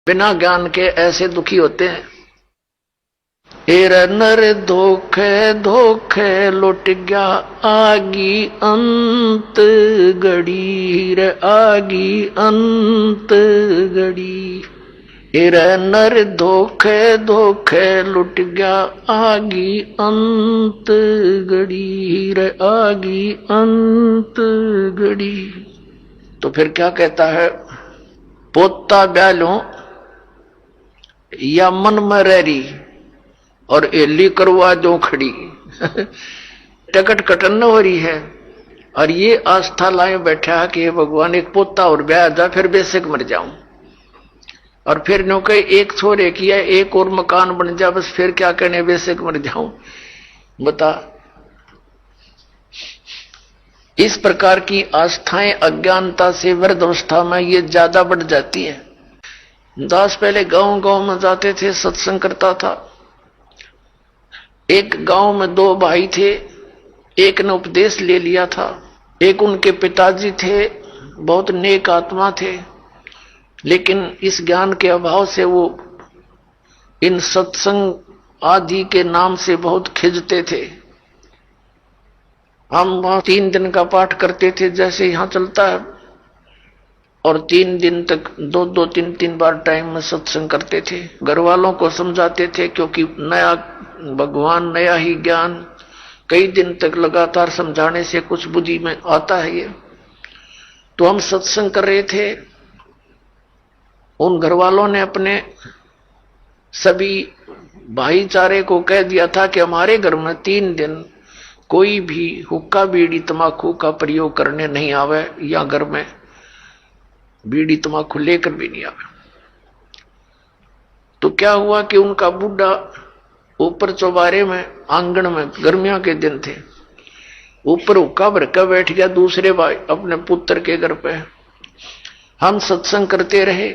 बिना ज्ञान के ऐसे दुखी होते हैं। एर नर धोखे धोखे लुट गया आगी अंत घड़ी रे आगी अंत घड़ी। एर नर धोखे धोखे लुट गया आगी अंत घड़ी रे आगी अंत घड़ी। तो फिर क्या कहता है, पोता ब्यालों या मन में रही और एली करवा जो खड़ी। टिकट कटन हो रही है और ये आस्था लाए बैठा कि हे भगवान एक पोता और ब्याह जा फिर बेशक मर जाऊं, और फिर नो कहे एक छोरे किया एक और मकान बन जा बस फिर क्या कहने बेशक मर जाऊं। बता, इस प्रकार की आस्थाएं अज्ञानता से वृद्ध अवस्था में ये ज्यादा बढ़ जाती है। दास पहले गांव गांव में जाते थे, सत्संग करता था। एक गांव में दो भाई थे, एक ने उपदेश ले लिया था, एक उनके पिताजी थे, बहुत नेक आत्मा थे, लेकिन इस ज्ञान के अभाव से वो इन सत्संग आदि के नाम से बहुत खिजते थे। हम वहां 3 दिन का पाठ करते थे जैसे यहां चलता है, और 3 दिन तक 2-2 3-3 बार टाइम में सत्संग करते थे। घर वालों को समझाते थे क्योंकि नया भगवान नया ही ज्ञान, कई दिन तक लगातार समझाने से कुछ बुद्धि में आता है ये। तो हम सत्संग कर रहे थे, उन घर वालों ने अपने सभी भाईचारे को कह दिया था कि हमारे घर में 3 दिन कोई भी हुक्का बीड़ी तमाकू का प्रयोग करने नहीं आवे, या घर में बीड़ी तमाकू लेकर भी नहीं आवे। तो क्या हुआ कि उनका बूढ़ा ऊपर चौबारे में आंगन में, गर्मियों के दिन थे, ऊपर हुक्का भर कर बैठ गया दूसरे भाई अपने पुत्र के घर पे। हम सत्संग करते रहे।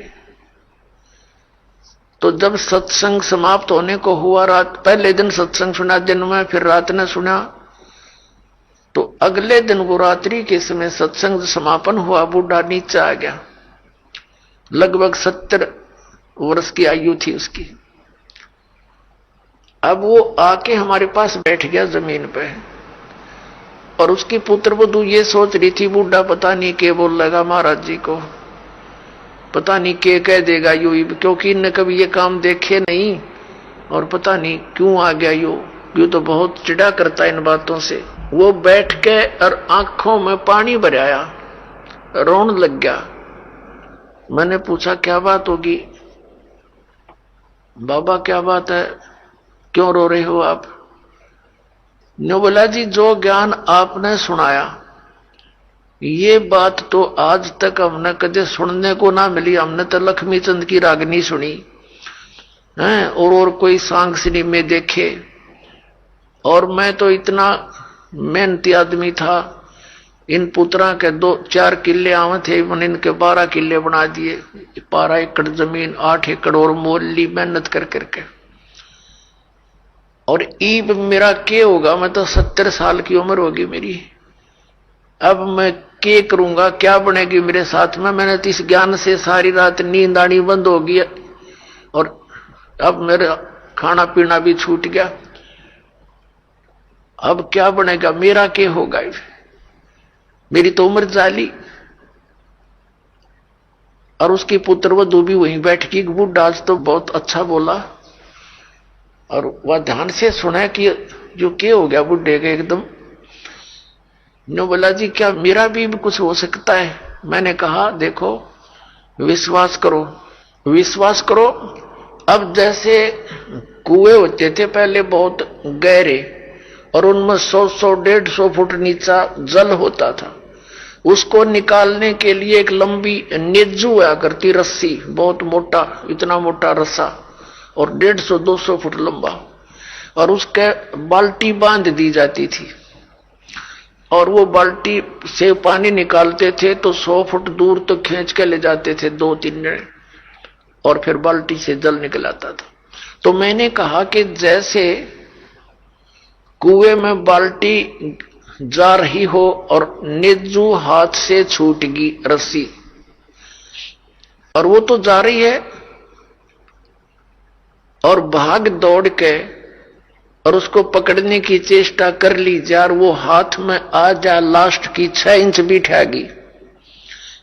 तो जब सत्संग समाप्त होने को हुआ, रात पहले दिन सत्संग सुना दिन में, फिर रात ने सुना, तो अगले दिन वो रात्रि के समय सत्संग समापन हुआ, बूढ़ा नीचे आ गया। लगभग 70 वर्ष की आयु थी उसकी। अब वो आके हमारे पास बैठ गया जमीन पे, और उसकी पुत्र वधू ये सोच रही थी बूढ़ा पता नहीं क्या बोल लगा महाराज जी को, पता नहीं क्या कह देगा यू, क्योंकि इनने कभी ये काम देखे नहीं, और पता नहीं क्यों आ गया यू तो बहुत चिढ़ा करता इन बातों से। वो बैठ के और आंखों में पानी भराया, रोने लग गया। मैंने पूछा क्या बात होगी बाबा, क्या बात है, क्यों रो रहे हो आप? ने बोला जी जो ज्ञान आपने सुनाया ये बात तो आज तक हमने कदे सुनने को ना मिली। हमने तो लक्ष्मी चंद की रागनी सुनी है और कोई सांग सिनेमे देखे, और मैं तो इतना मेहनती आदमी था, इन पुत्रा के 2-4 किले आवे थे, मैंने इनके 12 किले बना दिए। 12 एकड़ जमीन, 8 एकड़ और मोल ली मेहनत कर करके। और ईब मेरा क्या होगा, मैं तो 70 साल की उम्र होगी मेरी, अब मैं क्या करूंगा, क्या बनेगी मेरे साथ में? मैंने तो इस ज्ञान से सारी रात नींद आनी बंद हो गई, और अब मेरा खाना पीना भी छूट गया। अब क्या बनेगा, मेरा क्या होगा? मेरी तो उम्र जाली। और उसकी पुत्र वधू भी वहीं बैठ की। बूढ़ा आज तो बहुत अच्छा बोला, और वह ध्यान से सुना कि जो क्या हो गया बुढ़े के एकदम। नो बोला जी क्या मेरा भी कुछ हो सकता है? मैंने कहा देखो विश्वास करो, विश्वास करो। अब जैसे कुएं होते थे पहले बहुत गहरे, और उनमें 100-100 150 फुट नीचा जल होता था, उसको निकालने के लिए एक लंबी नेजू हुआ करती रस्सी, बहुत मोटा, इतना मोटा रस्सा, और 150-200 फुट लंबा, और उसके बाल्टी बांध दी जाती थी, और वो बाल्टी से पानी निकालते थे तो 100 फुट दूर तक तो खींच के ले जाते थे 2-3 जने, और फिर बाल्टी से जल निकल आता था। तो मैंने कहा कि जैसे कुएं में बाल्टी जा रही हो और नेजू हाथ से छूट गई रस्सी, और वो तो जा रही है और भाग दौड़ के और उसको पकड़ने की चेष्टा कर ली जार, वो हाथ में आ जा लास्ट की 6 इंच भी ठहगी।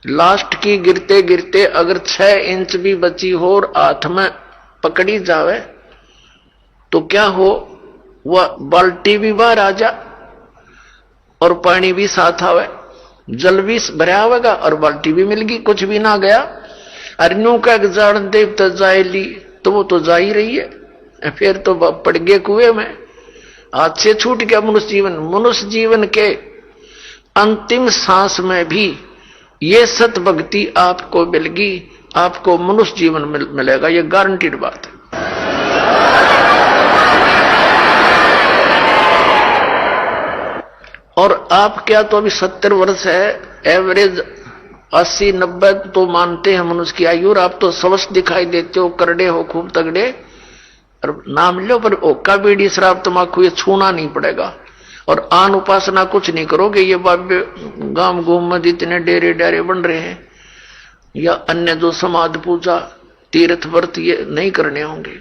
लास्ट की गिरते गिरते अगर 6 इंच भी बची हो और हाथ में पकड़ी जावे तो क्या हो, वह बाल्टी भी बाहर आ जा और पानी भी साथ आवे, जल भी भरा होगा और बाल्टी भी मिल गई, कुछ भी ना गया। अरनू का जान देव तो जाए ली, तो वो तो जा ही रही है, फिर तो पड़ गए कुएं में, हाथ से छूट गया मनुष्य जीवन। मनुष्य जीवन के अंतिम सांस में भी ये सत भक्ति आपको मिलेगी, आपको मनुष्य जीवन मिलेगा, ये गारंटीड बात है। और आप क्या तो अभी 70 वर्ष है, एवरेज 80-90 तो मानते हैं मनुष्य की आयु, और आप तो स्वस्थ दिखाई देते हो, करड़े हो, खूब तगड़े, और नाम लो पर ओका बीड़ी शराब तमाकू ये छूना नहीं पड़ेगा। और आन उपासना कुछ नहीं करोगे, ये बाबे गांव घूम में जितने डेरे डेरे बन रहे हैं या अन्य जो समाधि पूजा तीर्थ व्रत ये नहीं करने होंगे।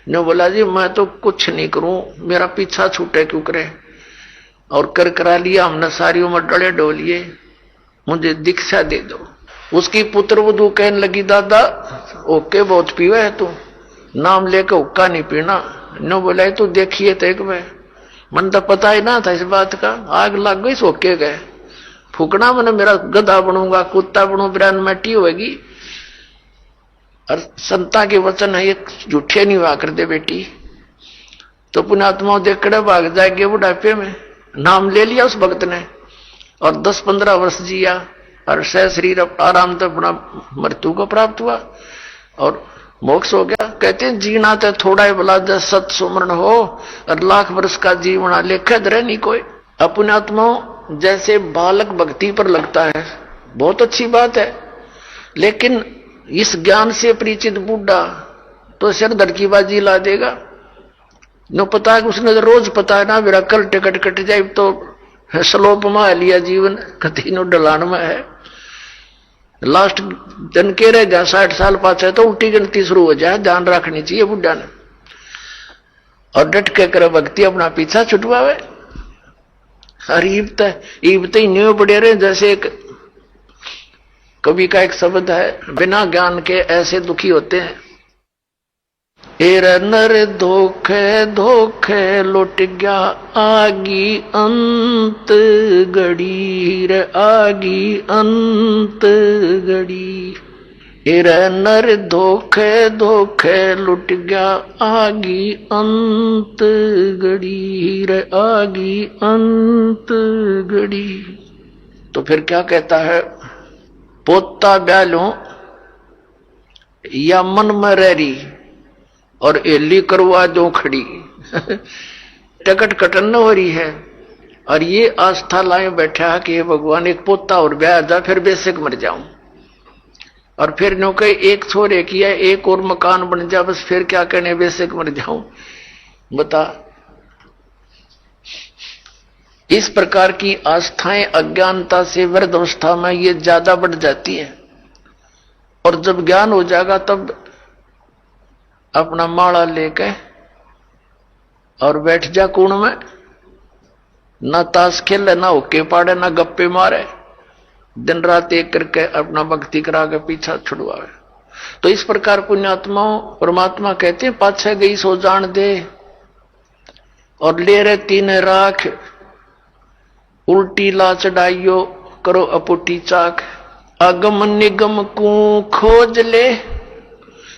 ने बोला जी मैं तो कुछ नहीं करूं, मेरा पीछा छूटे क्यों करे, और कर करा लिया हमने, सारी उम्र डले डोलिए, मुझे दीक्षा दे दो। उसकी पुत्र वधू कहने लगी दादा ओके बहुत पीवा है तू, नाम लेकर हुक्का नहीं पीना। नो बोला तू देखिए तो एक बार, मन तो पता ही ना था इस बात का, आग लग गई सोके गए, फूकना मैंने मेरा गधा बनूंगा, कुत्ता बनू, बिरान मटी होगी। और संता के वचन है ये झूठे नहीं हुआ कर दे बेटी, तो पुण्यात्मा देखड़े भाग जाएंगे बुढ़ापे में। नाम ले लिया उस भक्त ने और 10-15 वर्ष जिया और सह शरीर आराम से अपना मृत्यु को प्राप्त हुआ और मोक्ष हो गया। कहते हैं जीना तो थोड़ा ही भला जब सत सुमरण हो और लाख वर्ष का जीवना लेखा रहे नहीं कोई। अपने आत्मा जैसे बालक भक्ति पर लगता है बहुत अच्छी बात है, लेकिन इस ज्ञान से परिचित बूढ़ा तो सिर धड़ की बाजी ला देगा। नो पता है उसने रोज पता है ना मेरा कल टिकट कट जाए तो स्लोप में लिया जीवन कति नो डलान में है, लास्ट दिन के रह जा 60 साल पाछे तो उल्टी गिनती शुरू हो जाए, ध्यान रखनी चाहिए बुढ़ा ने। और डट के करे भक्ति अपना पीछा छुटवावे। और ईबत ही न्यू पड़े रहे, जैसे एक कवि का एक शब्द है, बिना ज्ञान के ऐसे दुखी होते हैं। एर नर धोखे धोखे लुट गया आगी अंत गड़ी रे आगी अंत गड़ी। एर नर धोखे धोखे लुट गया आगी अंत गड़ी रे आगी अंत गड़ी। तो फिर क्या कहता है, पोता ब्यालों या मन में रही और एली करवा दो खड़ी टिकट कटन हो रही है और ये आस्था लाए बैठा कि भगवान एक पोता और ब्याह जा फिर बेसिक मर जाऊं, और फिर नो कहीं एक छोरे किया एक और मकान बन जा बस फिर क्या कहने बेसिक मर जाऊं। बता, इस प्रकार की आस्थाएं अज्ञानता से वृद्ध अवस्था में ये ज्यादा बढ़ जाती है, और जब ज्ञान हो जाएगा तब अपना माला लेके और बैठ जा कुण में, ना ताश खेले ना होके पाड़े ना गप्पे मारे, दिन रात एक करके अपना भक्ति करा के पीछा छुड़वाए। तो इस प्रकार पुण्यात्माओं परमात्मा कहते हैं पाछे गई सो जान दे और ले रहे तीन राख, उल्टी ला चढ़ाइयो करो अपुटी चाक। अगम निगम को खोज ले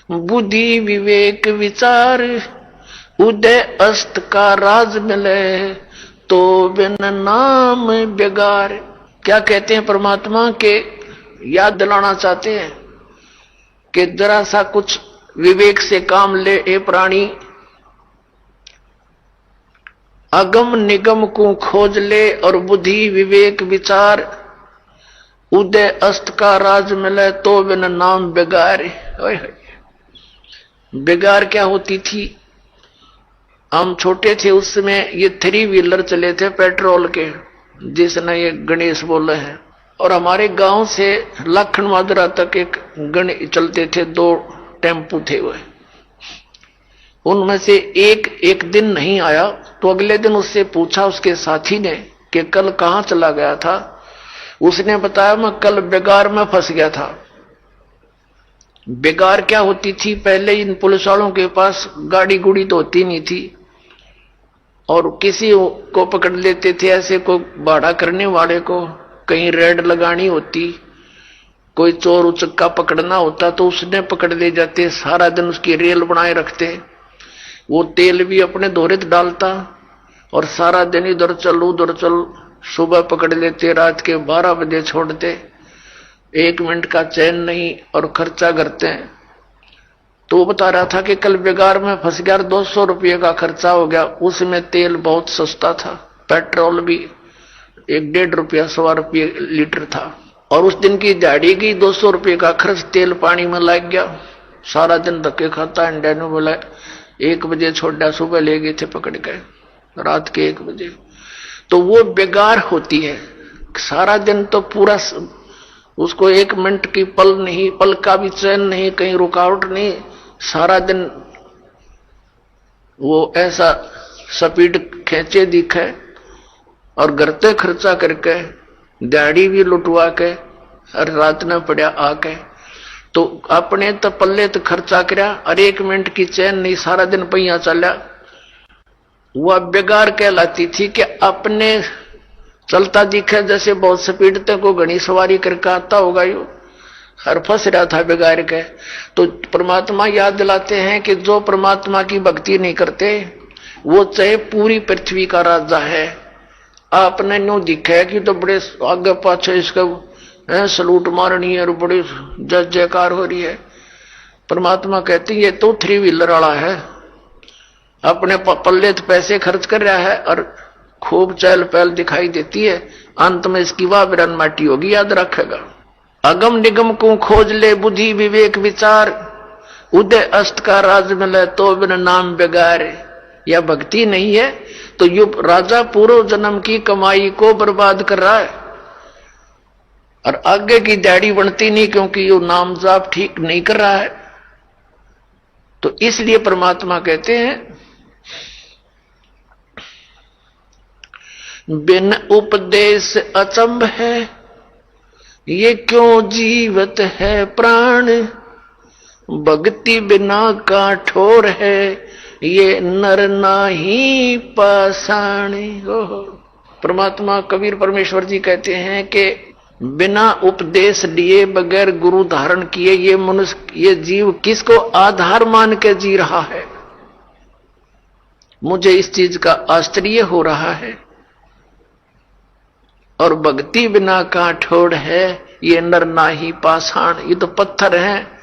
बुद्धि विवेक विचार, उदय अस्त का राज मिले तो बिन नाम बेगार। क्या कहते हैं परमात्मा के याद दिलाना चाहते हैं कि जरा सा कुछ विवेक से काम ले ए प्राणी, अगम निगम को खोज ले और बुद्धि विवेक विचार, उदय अस्त का राज मिले तो बिन नाम बेगार। बेगार क्या होती थी, हम छोटे थे उस समय ये 3 व्हीलर चले थे पेट्रोल के, जिसने ये गणेश बोले हैं, और हमारे गांव से लखन मादरा तक एक गणेश चलते थे, 2 टेम्पू थे वो। उनमें से एक एक दिन नहीं आया तो अगले दिन उससे पूछा उसके साथी ने कि कल कहां चला गया था। उसने बताया मैं कल बेगार में फंस गया था। बेगार क्या होती थी, पहले इन पुलिस वालों के पास गाड़ी गुड़ी तो होती नहीं थी और किसी को पकड़ लेते थे, ऐसे को भाड़ा करने वाले को कहीं रेड लगानी होती, कोई चोर उचक्का पकड़ना होता तो उसने पकड़ ले जाते, सारा दिन उसकी रेल बनाए रखते। वो तेल भी अपने दोहरे डालता और सारा दिन इधर चल उधर चल, सुबह पकड़ लेते, रात के 12 बजे छोड़ते, 1 मिनट का चैन नहीं और खर्चा करते हैं। तो वो बता रहा था कि कल बेगार में फंस गया, 200 रुपये का खर्चा हो गया। उसमें तेल बहुत सस्ता था, पेट्रोल भी 1-1.5 रुपया 100 रुपये लीटर था और उस दिन की दिहाड़ी की 200 रुपये का खर्च तेल पानी में लग गया। सारा दिन धक्के खाता, अंडे ने बोला 1 बजे छोड़ा, सुबह ले गए थे पकड़ के रात के 1 बजे। तो वो बेगार होती है, सारा दिन तो पूरा उसको 1 मिनट की पल नहीं, पल का भी चैन नहीं, कहीं रुकावट नहीं, सारा दिन वो ऐसा स्पीड खींचे दिखे और घरते खर्चा करके दिहाड़ी भी लुटवा के और रात न पड़ा आके, तो अपने तो पल्ले तो खर्चा करया और 1 मिनट की चैन नहीं, सारा दिन पहिया चला। वह बेगार कहलाती थी कि अपने चलता दिखे जैसे बहुत स्पीड तक को घनी सवारी करके आता होगा यो, हर फंस रहा था बेगार के। तो परमात्मा याद दिलाते हैं कि जो परमात्मा की भक्ति नहीं करते वो चाहे पूरी पृथ्वी का राजा है, आपने न्यू दिखा है कि तो बड़े आगे पाछे इसका सलूट मारनी है और बड़ी जय जयकार हो रही है। परमात्मा कहते हैं ये तो 3 व्हीलर वाला है, अपने पल्ले तो पैसे खर्च कर रहा है और खूब चहल पहल दिखाई देती है, अंत में इसकी वाह बिरन माटी होगी, याद रखेगा। अगम निगम को खोज ले बुद्धि विवेक विचार, उदय अस्त का राज मिले तो बिन नाम बेगार। या भक्ति नहीं है तो यु राजा पूर्व जन्म की कमाई को बर्बाद कर रहा है और आगे की दाढ़ी बनती नहीं क्योंकि ये नाम जाप ठीक नहीं कर रहा है। तो इसलिए परमात्मा कहते हैं बिन उपदेश अचंभ है, ये क्यों जीवत है प्राण, भक्ति बिना का ठोर है, ये नर नाही पाषाण। परमात्मा कबीर परमेश्वर जी कहते हैं कि बिना उपदेश लिए बगैर गुरु धारण किए ये मनुष्य, ये जीव किसको आधार मान के जी रहा है। मुझे इस चीज का आश्चर्य हो रहा है। और भक्ति बिना का ठोड़ है, ये नर नाही पाषाण, ये तो पत्थर हैं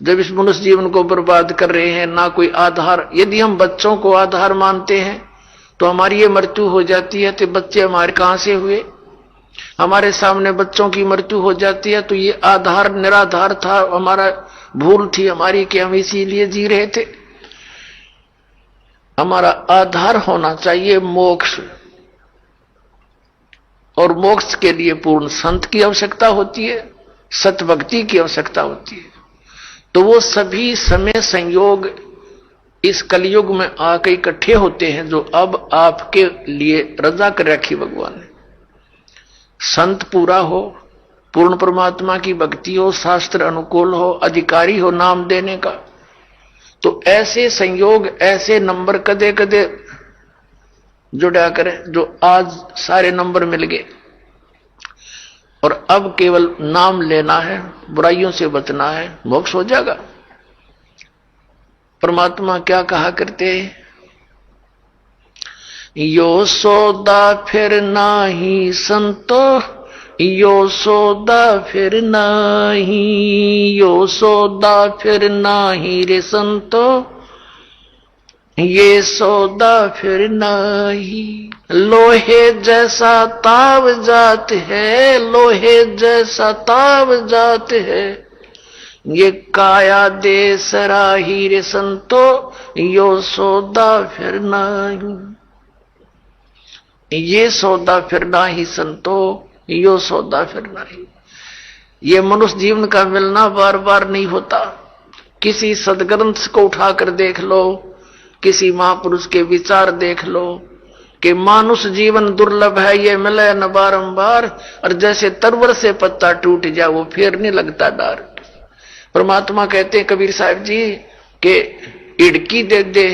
जब इस मनुष्य जीवन को बर्बाद कर रहे हैं, ना कोई आधार। यदि हम बच्चों को आधार मानते हैं तो हमारी ये मृत्यु हो जाती है, तो बच्चे हमारे कहां से हुए। हमारे सामने बच्चों की मृत्यु हो जाती है तो ये आधार निराधार था, हमारा भूल थी हमारी कि हम इसीलिए जी रहे थे। हमारा आधार होना चाहिए मोक्ष, और मोक्ष के लिए पूर्ण संत की आवश्यकता होती है, सतभक्ति की आवश्यकता होती है। तो वो सभी समय संयोग इस कलयुग में आकर इकट्ठे होते हैं जो अब आपके लिए रजा कर रखी भगवान ने। संत पूरा हो, पूर्ण परमात्मा की भक्ति हो, शास्त्र अनुकूल हो, अधिकारी हो नाम देने का, तो ऐसे संयोग ऐसे नंबर कदे कदे जुड़ा करें जो आज सारे नंबर मिल गए और अब केवल नाम लेना है, बुराइयों से बचना है, मोक्ष हो जाएगा। परमात्मा क्या कहा करते, यो सौदा फिर नाही संतो, यो सौदा फिर नाही, यो सौदा फिर नाही रे संतो, ये सौदा फिर नाही। लोहे जैसा ताव जात है, लोहे जैसा ताव जात है, ये काया दे सराही रे संतो, यो सौदा फिर नाही। ये सौदा फिर नाही संतो, यो सौदा फिर नाही। ये मनुष्य जीवन का मिलना बार बार नहीं होता। किसी सदग्रंथ को उठाकर देख लो, किसी महापुरुष के विचार देख लो कि मानुष जीवन दुर्लभ है, ये मिले न बारंबार, और जैसे तरवर से पत्ता टूट जाए वो फिर नहीं लगता डार। परमात्मा कहते हैं कबीर साहब जी के इड़की दे दे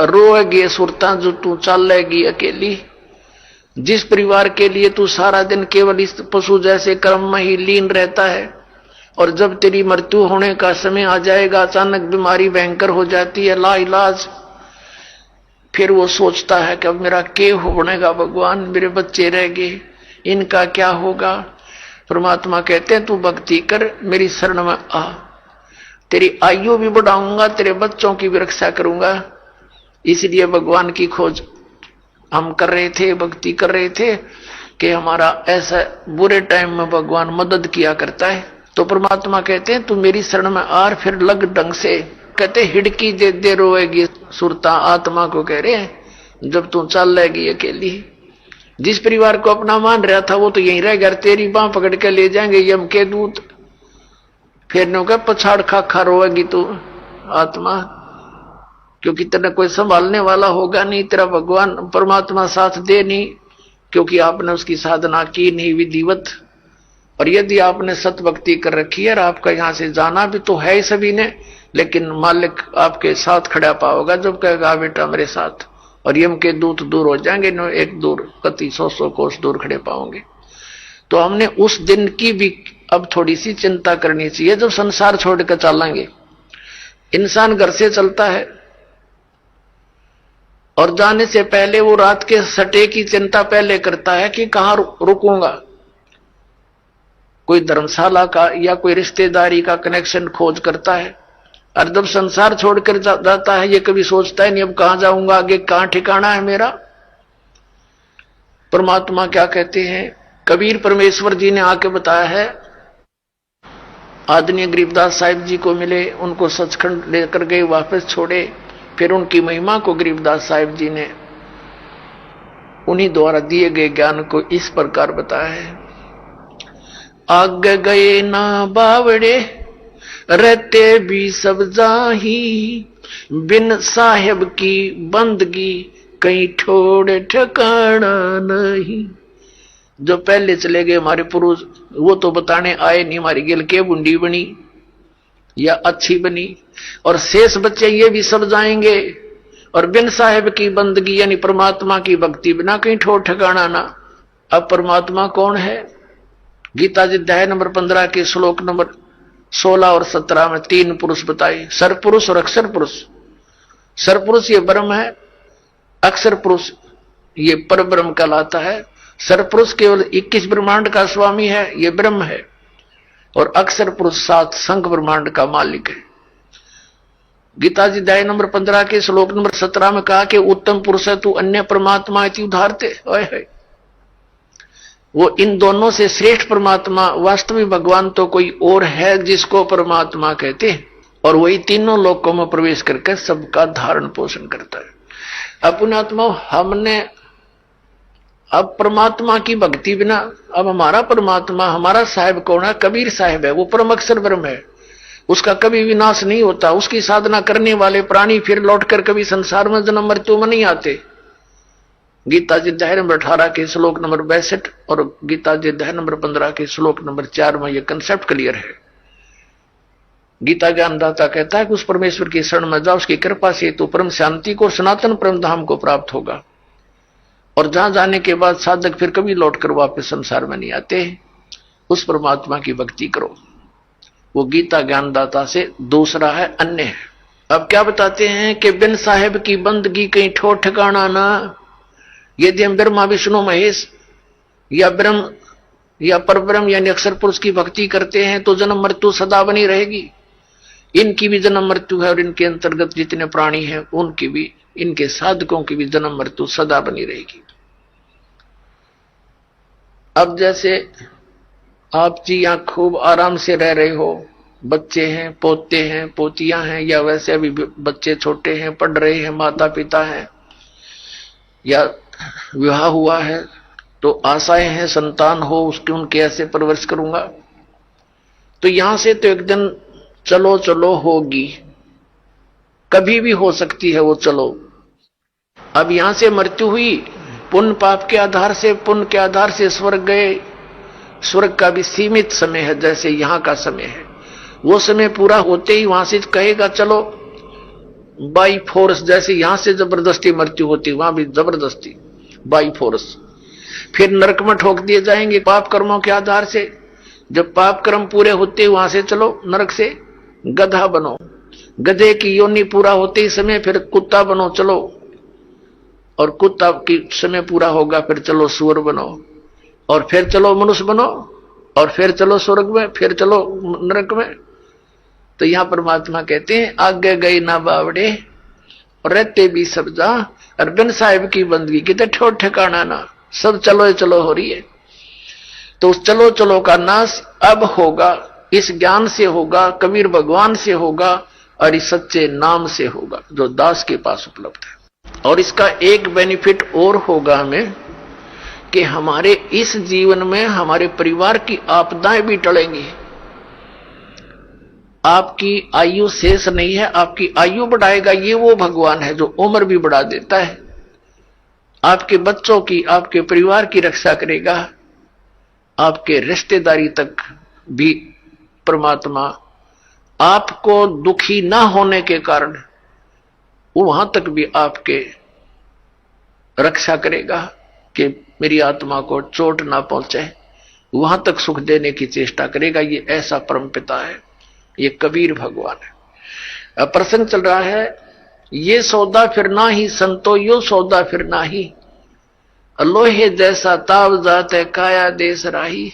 रोएगी सुरता जो तू चलेगी अकेली। जिस परिवार के लिए तू सारा दिन केवल इस पशु जैसे कर्म में ही लीन रहता है, और जब तेरी मृत्यु होने का समय आ जाएगा, अचानक बीमारी भयंकर हो जाती है लाइलाज, फिर वो सोचता है कि अब मेरा क्या होगा भगवान, मेरे बच्चे रह गए, इनका क्या होगा। परमात्मा कहते हैं तू भक्ति कर, मेरी शरण में आ, तेरी आयु भी बढ़ाऊंगा, तेरे बच्चों की भी रक्षा करूंगा। इसलिए भगवान की खोज हम कर रहे थे, भक्ति कर रहे थे कि हमारा ऐसा बुरे टाइम में भगवान मदद किया करता है। तो परमात्मा कहते हैं तू मेरी शरण में आ, फिर लग ढंग से। कहते हिड़की दे दे रोएगी सुरता, आत्मा को कह रहे हैं जब तू चल लेगी अकेली। जिस परिवार को अपना मान रहा था वो तो यहीं रह गया, तेरी बांह पकड़ के ले जाएंगे यम के दूत, फिर नो का पछाड़ खा खा रोएगी तू आत्मा, क्योंकि तेरा कोई संभालने वाला होगा नहीं, तेरा भगवान परमात्मा साथ दे नहीं, क्योंकि आपने उसकी साधना की नहीं विधिवत। और यदि आपने सत भक्ति कर रखी है और आपका यहां से जाना भी तो है ही सभी ने, लेकिन मालिक आपके साथ खड़ा पाओगा जब कहेगा बेटा मेरे साथ, और यम के दूत दूर हो जाएंगे, न एक दूर कति 100 कोस दूर खड़े पाओगे। तो हमने उस दिन की भी अब थोड़ी सी चिंता करनी चाहिए जब संसार छोड़कर चलेंगे। इंसान घर से चलता है और जाने से पहले वो रात के सटे की चिंता पहले करता है कि कहां रुकूंगा, कोई धर्मशाला का या कोई रिश्तेदारी का कनेक्शन खोज करता है। और जब संसार छोड़कर जाता है ये कभी सोचता है नहीं अब कहां जाऊंगा, आगे कहां ठिकाना है मेरा। परमात्मा क्या कहते हैं, कबीर परमेश्वर जी ने आके बताया है। आदरणीय गरीबदास साहिब जी को मिले, उनको सचखंड लेकर गए, वापस छोड़े, फिर उनकी महिमा को गरीबदास साहिब जी ने उन्हीं द्वारा दिए गए ज्ञान को इस प्रकार बताया है। आगे गए ना बावड़े रहते भी सब जाही, बिन साहेब की बंदगी कहीं ठोड़ ठिकाना नहीं। जो पहले चले गए हमारे पुरुष वो तो बताने आए नहीं हमारी गिल के बुंडी बनी या अच्छी बनी, और शेष बच्चे ये भी सब जाएंगे, और बिन साहेब की बंदगी यानी परमात्मा की भक्ति बिना कहीं ठोर ठिकाना ना। अब परमात्मा कौन है, गीता जी अध्याय नंबर 15 के श्लोक नंबर 16 और 17 में 3 पुरुष बताए, सरपुरुष और अक्षर पुरुष। सरपुरुष ये ब्रह्म है, अक्षर पुरुष ये पर ब्रह्म कहलाता है। सरपुरुष केवल 21 ब्रह्मांड का स्वामी है, ये ब्रह्म है, और अक्षर पुरुष 7 संघ ब्रह्मांड का मालिक है। गीता जी अध्याय नंबर 15 के श्लोक नंबर 17 में कहा कि उत्तम पुरुष है तू अन्य परमात्मा इति उदाहरते। वो इन दोनों से श्रेष्ठ परमात्मा वास्तविक भगवान तो कोई और है जिसको परमात्मा कहते हैं, और वही तीनों लोकों में प्रवेश करके सबका धारण पोषण करता है। अपने आत्मा हमने अब परमात्मा की भक्ति बिना, अब हमारा परमात्मा हमारा साहिब कौन है, कबीर साहिब है, वो परम अक्षर ब्रह्म है, उसका कभी विनाश नहीं होता। उसकी साधना करने वाले प्राणी फिर लौटकर कभी संसार में जन्म मृत्यु में नहीं आते। गीता जी अध्याय नंबर 18 के श्लोक नंबर 62 और गीता जी अध्याय नंबर 15 के श्लोक नंबर 4 में यह कंसेप्ट क्लियर है। गीता ज्ञानदाता कहता है कि उस परमेश्वर की शरण में जाओ, उसकी कृपा से तो परम शांति को, सनातन परम धाम को प्राप्त होगा, और जहां जाने के बाद साधक फिर कभी लौटकर वापस संसार में नहीं आते। उस परमात्मा की भक्ति करो, वो गीता ज्ञानदाता से दूसरा है, अन्य है। अब क्या बताते हैं कि बिन साहेब की बंदगी कहीं ठोर ठिकाना ना। यदि हम ब्रह्मा विष्णु महेश या ब्रह्म या परब्रह्म यानी अक्षर पुरुष की भक्ति करते हैं तो जन्म मृत्यु सदा बनी रहेगी। इनकी भी जन्म मृत्यु है, और इनके अंतर्गत जितने प्राणी हैं उनकी भी, इनके साधकों की भी जन्म मृत्यु सदा बनी रहेगी। अब जैसे आप जी यहां खूब आराम से रह रहे हो, बच्चे हैं, पोते हैं, पोतियां हैं, या वैसे अभी बच्चे छोटे हैं, पढ़ रहे हैं, माता पिता हैं, या विवाह हुआ है तो आशाएं हैं संतान हो उसकी, उनके ऐसे परवरिश करूंगा। तो यहां से तो एक दिन चलो चलो होगी, कभी भी हो सकती है वो चलो, अब यहां से मृत्यु हुई, पुण्य पाप के आधार से, पुण्य के आधार से स्वर्ग गए। स्वर्ग का भी सीमित समय है, जैसे यहां का समय है। वो समय पूरा होते ही वहां से कहेगा चलो बाई फोर्स, जैसे यहां से जबरदस्ती मृत्यु होती वहां भी जबरदस्ती बाई फोर्स। फिर नरक में ठोक दिए जाएंगे पाप कर्मों के आधार से। जब पाप कर्म पूरे होते वहां से चलो नरक से गधा बनो, गधे की योनि पूरा होते ही समय फिर कुत्ता बनो चलो, और कुत्ता की समय पूरा होगा फिर चलो सुअर बनो, और फिर चलो मनुष्य बनो, और फिर चलो स्वर्ग में, फिर चलो नरक में। तो यहां परमात्मा कहते हैं आगे गई ना बावड़े और रहते भी सब जा, और बिन साहिब की बंदगी की तो ठोर ठिकाना ना, सब चलो चलो हो रही है। तो उस चलो चलो का नाश अब होगा, इस ज्ञान से होगा, कबीर भगवान से होगा, और इस सच्चे नाम से होगा जो दास के पास उपलब्ध है। और इसका एक बेनिफिट और होगा हमें कि हमारे इस जीवन में हमारे परिवार की आपदाएं भी टलेंगी। आपकी आयु शेष नहीं है, आपकी आयु बढ़ाएगा ये वो भगवान है जो उम्र भी बढ़ा देता है। आपके बच्चों की, आपके परिवार की रक्षा करेगा, आपके रिश्तेदारी तक भी परमात्मा आपको दुखी ना होने के कारण वहां तक भी आपके रक्षा करेगा कि मेरी आत्मा को चोट ना पहुंचे, वहां तक सुख देने की चेष्टा करेगा। ये ऐसा परम पिता है, ये कबीर भगवान है। अब प्रसंग चल रहा है, ये सौदा फिर ना ही संतो यो सौदा फिर ना ही, लोहे जैसा ताव जाते काया देश राही।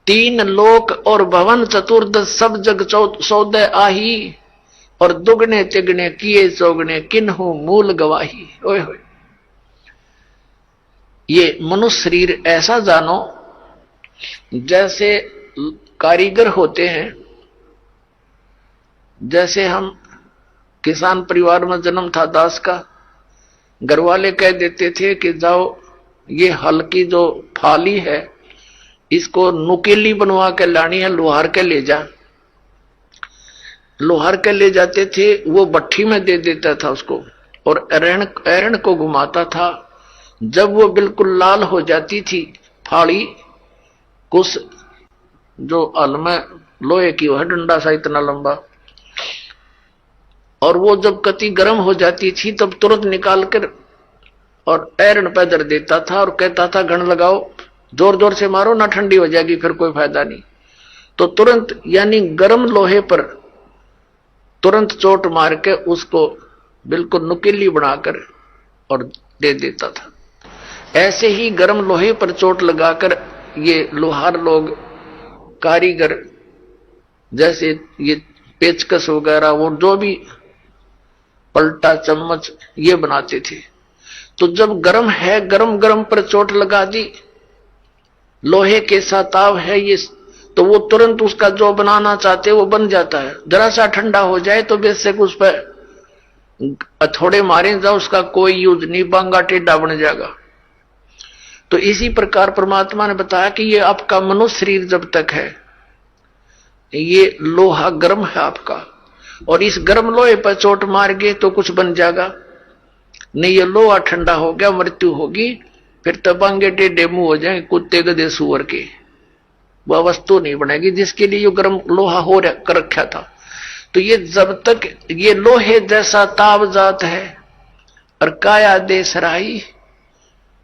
तीन लोक और भवन चतुर्दश सब जग सौदे आही, और दुगने तिगने किए चौगने किन्हू मूल गवाही। ओए होए, ये मनुष्य शरीर ऐसा जानो जैसे कारीगर होते हैं। जैसे हम किसान परिवार में जन्म था दास का, घर वाले कह देते थे कि जाओ ये हल की जो फाली है इसको नुकीली बनवा के लानी है, लोहार के ले जा। लोहार के ले जाते थे, वो भट्ठी में दे देता था उसको, और एरण को घुमाता था। जब वो बिल्कुल लाल हो जाती थी फाड़ी, कुछ जो हल में लोहे की वह डंडा सा इतना लंबा, और वो जब कति गर्म हो जाती थी तब तुरंत निकाल कर और एरण पे धर देता था और कहता था घण लगाओ, जोर जोर से मारो ना ठंडी हो जाएगी फिर कोई फायदा नहीं। तो तुरंत यानी गर्म लोहे पर तुरंत चोट मार के उसको बिल्कुल नुकीली बनाकर और दे देता था। ऐसे ही गर्म लोहे पर चोट लगाकर ये लोहार लोग, कारीगर, जैसे ये पेचकस वगैरह वो जो भी पलटा चम्मच ये बनाते थे। तो जब गर्म है, गरम गरम पर चोट लगा दी, लोहे के साताव है ये, तो वो तुरंत उसका जो बनाना चाहते वो बन जाता है। जरा सा ठंडा हो जाए तो बेशक उस पर थोड़े मारे जाओ, उसका कोई यूज नहीं, बांगा टेढ़ा बन जाएगा। तो इसी प्रकार परमात्मा ने बताया कि ये आपका मनुष्य शरीर जब तक है ये लोहा गर्म है आपका, और इस गर्म लोहे पर चोट मार गए तो कुछ बन जाएगा नहीं, ये लोहा ठंडा हो गया, मृत्यु होगी, फिर तो बांगे टेढ़े मुंह हो जाएंगे कुत्ते गधे सुअर के, वह वस्तु नहीं बनेगी जिसके लिए ये गर्म लोहा हो कर रखा था। तो ये जब तक ये लोहे जैसा ताव जात है और काया देश राही,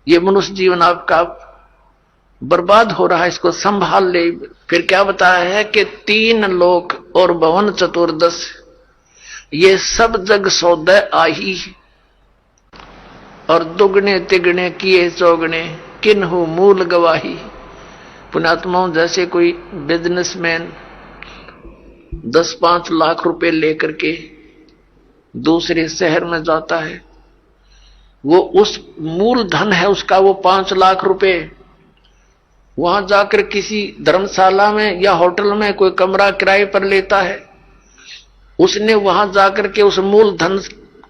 ये मनुष्य जीवन आपका बर्बाद हो रहा है, इसको संभाल ले। फिर क्या बताया है कि तीन लोक और भवन चतुर्दश ये सब जग सौदे आही, और दुगने तिगने किए चौगने किन्हू मूल गवाही। पुण्यात्माओं, जैसे कोई बिजनेसमैन 10-5 लाख रुपए लेकर के दूसरे शहर में जाता है, वो उस मूल धन है उसका वो 5 लाख रुपए, वहां जाकर किसी धर्मशाला में या होटल में कोई कमरा किराए पर लेता है। उसने वहां जाकर के उस मूल धन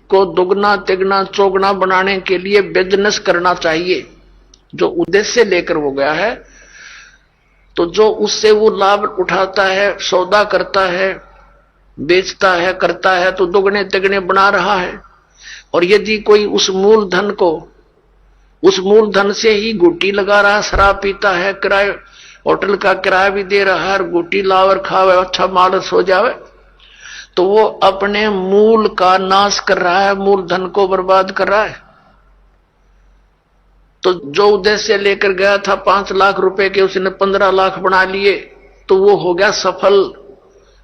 को दुगना तिगना चौगना बनाने के लिए बिजनेस करना चाहिए, जो उद्देश्य लेकर वो गया है। तो जो उससे वो लाभ उठाता है, सौदा करता है, बेचता है, करता है, तो दुगने तिगने बना रहा है। और यदि कोई उस मूलधन से ही गुट्टी लगा रहा है, शराब पीता है, किराए होटल का किराया भी दे रहा है, गुट्टी लावर खावे, अच्छा मालस हो जावे, तो वो अपने मूल का नाश कर रहा है, मूलधन को बर्बाद कर रहा है। तो जो उद्देश्य लेकर गया था 5 लाख रुपए के, उसने 15 लाख बना लिए, तो वो हो गया सफल।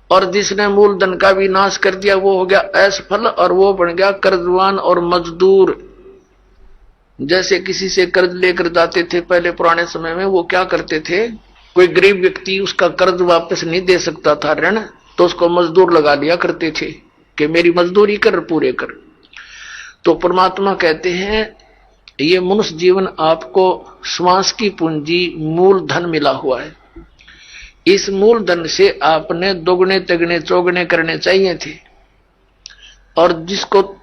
और जिसने मूलधन का भी नाश कर दिया वो हो गया असफल, और वो बन गया कर्जवान और मजदूर। जैसे किसी से कर्ज लेकर जाते थे पहले पुराने समय में, वो क्या करते थे, कोई गरीब व्यक्ति उसका कर्ज वापस नहीं दे सकता था ऋण, तो उसको मजदूर लगा लिया करते थे कि मेरी मजदूरी कर, पूरे कर। तो परमात्मा कहते हैं ये मनुष्य जीवन आपको श्वास की पूंजी मूलधन मिला हुआ है, इस मूलधन से आपने दोगुने तिगुने चौगुने करने चाहिए थे। और जिसको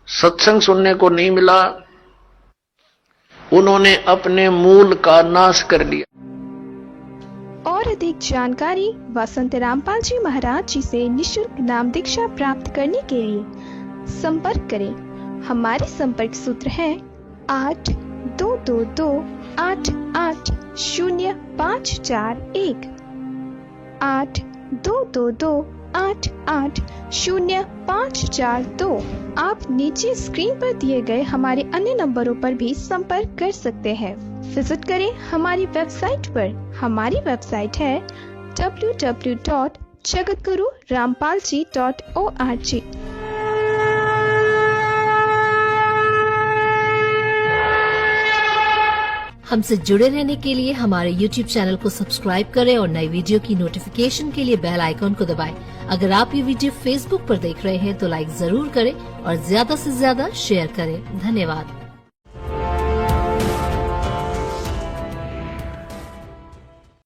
सत्संग सुनने को नहीं मिला, उन्होंने अपने मूल का नाश कर लिया। और अधिक जानकारी वसंत रामपाल जी महाराज जी से निशुल्क नाम दीक्षा प्राप्त करने के लिए संपर्क करें। हमारे संपर्क सूत्र हैं 8222880541 8222880542। आप नीचे स्क्रीन पर दिए गए हमारे अन्य नंबरों पर भी संपर्क कर सकते हैं। विजिट करें हमारी वेबसाइट पर। हमारी वेबसाइट है www.jagatgururampalji.org। हमसे जुड़े रहने के लिए हमारे YouTube चैनल को सब्सक्राइब करें और नई वीडियो की नोटिफिकेशन के लिए बेल आइकॉन को दबाएं। अगर आप ये वीडियो Facebook पर देख रहे हैं तो लाइक जरूर करें और ज्यादा से ज्यादा शेयर करें। धन्यवाद।